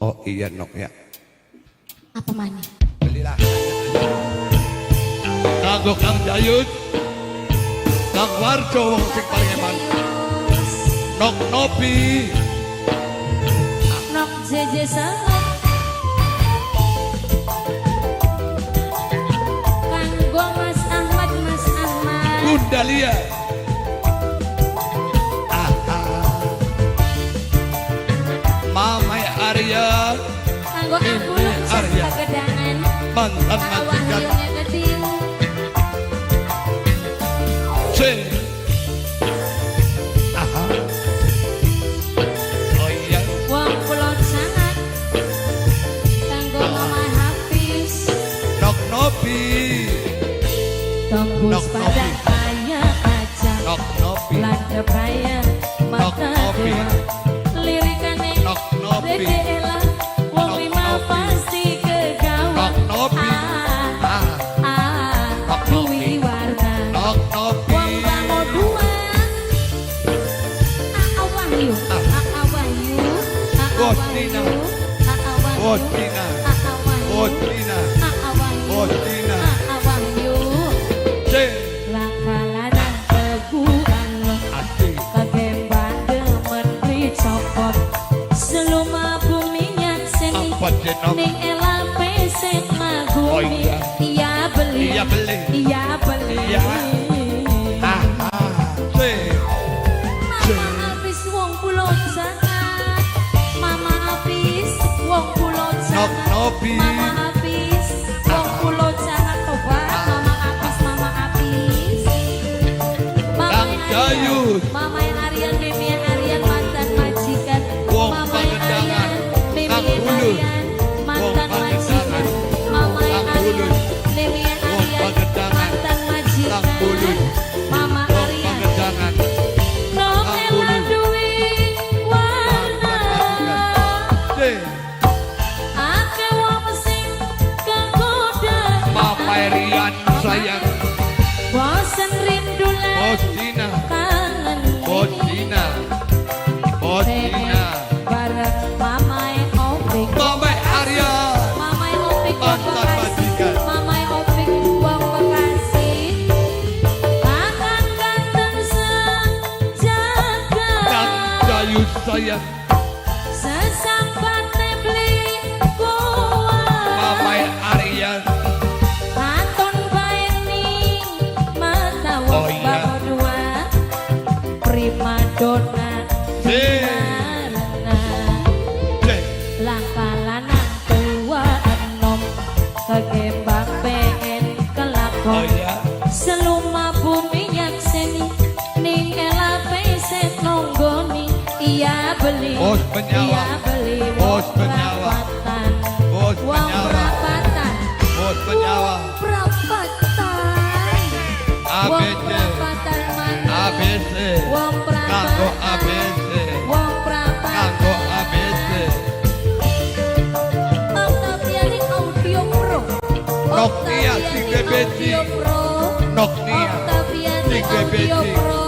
Oh iya Nok ya. Apa mana? Belilah. Kanggo Kang Jayut, Kang Warjo wong sing paling eman. Nok Nopi, Nok JJ sangat. Kanggo Mas Ahmad, Mas Ahmad. Bunda Lia. Mamai Arya, Kanggo aku lukis kegedangan. mantan majikan. C. Oh iya. Wong Kulon sangat. Kanggo Mama Hafiz. Nok Nopi, Tembus Nok pada Nopi. kaya aja. Nok Nopi, Landep raya mata Nopi. dewa. Lirikane Nok Nopi. Dede Ella. Wong Nok lima Nopi. pasti kegawa. Nok Nopi. Nok Dewi Warna. Nok Nopi. Wong Bango dua. Wahyu. Wahyu. Bosnina. Wahyu. Bosnina. Bosnina. Bosnina. Wahyu. C. Lakalana teguan lo. Asik. Kagembang demen dicopot. Seluma buminya seni. Apa jenok? Ning Ella peset Oh magumi. iya. Iya beli. Iya beli. Iya beli. Iya. C. Mama Hafiz wong Pulau Sangat. Mama Hafiz wong Pulau Nok Sangat. Nopi. Mama Hafiz wong Pulau Sangat. Tobat Mama Hafiz, Mama Hafiz. Kang Jayut. Mama Aryan, Mimi Aryan mantan majikan. Wong Mama Pagedangan. Aryan, Mimi Kang Bulus. Aryan mantan Wong majikan. Pagedangan. Mama Kang Aryan, Bulus. Mimi Wong Aryan Pagedangan. mantan majikan. Kang Bulus. Mama Wong Aryan. Pagedangan. Nok Kang Ella Bulus. duwe warna. C. Ake wong sing kegoda. Mama Rian sayang. Bosen rindulan Bosnina. kangen Bosnina. Bosnina. bareng Mamae Opik. Mama Arya. Mamae Opik wong Mantan majikan. Bekasi. Mamae Opik wong Bekasi. Akan ganteng sejagat. Kang Jayut sayang. Sesampate beli kuat. Mama Arya. Katon bae ning mata Oh wong iya. Bango dua. Prima donna C. Narana. C. Langkalana tua enom. Kegembang pengen Oh kelakon. iya. Seluma bumi yang seni. Ning Ella peset nonggoni. Iya beli. Bos penyawa. Iya beli. Bos Wong penyawa. perapatan. Bos Wong penyawa. perapatan. Bos penyawa. Wong perapatan. Wong ABC. perapatan mana? ABC. Wong Kanggo perapatan. ABC. Wong perapatan. Kanggo ABC. Octaviani Audio Pro. Nok Nia, sing Octaviani bebeci. Audio Pro. Nok Nia. Octaviani Sing Audio bebeci. Pro.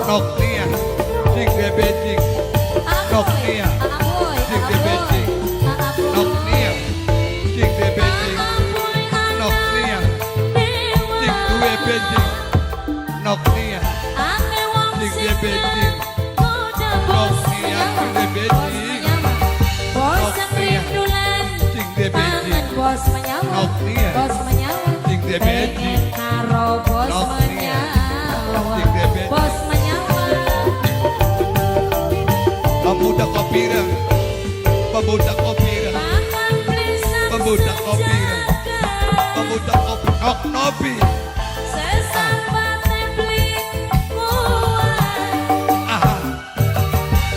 Nok Nia. Sing bebeci. Nok Nia. Sing bebeci. Nok Nia. Sing bebeci. Nok Nia. Sing duwe beci. Nok Nia. Sing bebeci. Nok Nia sing bebeci. Bos Nok Nia. rindulan. Sing bebeci. Bos menyawa. Nok Nia. Bos menyawa. Sing bebeci. Pengen karo bos Nok Nia. menyawa. Sing bebeci. Bos menyawa. Pemuda Kopirang. Pemuda Kopirang. Makan belisan Pemuda kopi. sejagat. Pemuda Kopi. Nok Nopi. Sesambate beli kuat. Aha.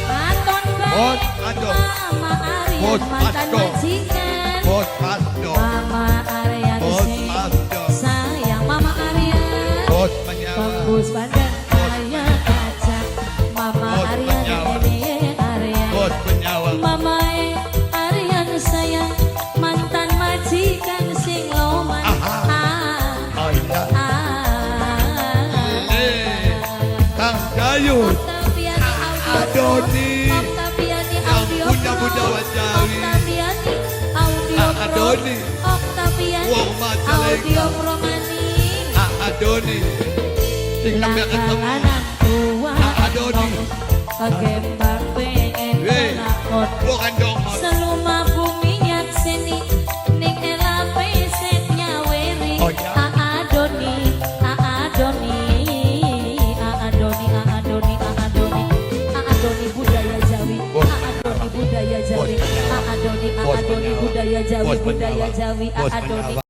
Aton Bos baik Ado. Mama Aryan Bos mantan Ado. majikan. Bos Pasdo. Mama Aryan Bos sing Pasdo. sayang Mama Aryan. Bos penyawa. Tembus badan kaya kaca. Mama Bos Aryan penyawa. ini Aryan. Bos penyawa. Mama Aryan sayang mantan majikan sing loman. Aha. Oh iya. Kang Jayut. Octaviani Audio Pro. Adoni. Octaviani Yang Audio punya Pro. Bunda Wajawi. Octaviani Dani, audio pro Doni. Octavian, Wah, Majalengka. audio pro Mani, Doni. Sing sampe ketemu. anak tua, Doni. kagembang pengen Weh, lakon. bukan dongkot. Seluma bumi yak seni, ning ela peset nyaweri. Oh, ya. Doni, Doni, Doni budaya Jawi, Doni budaya Jawi, Doni budaya Jawi, budaya Jawi, Doni.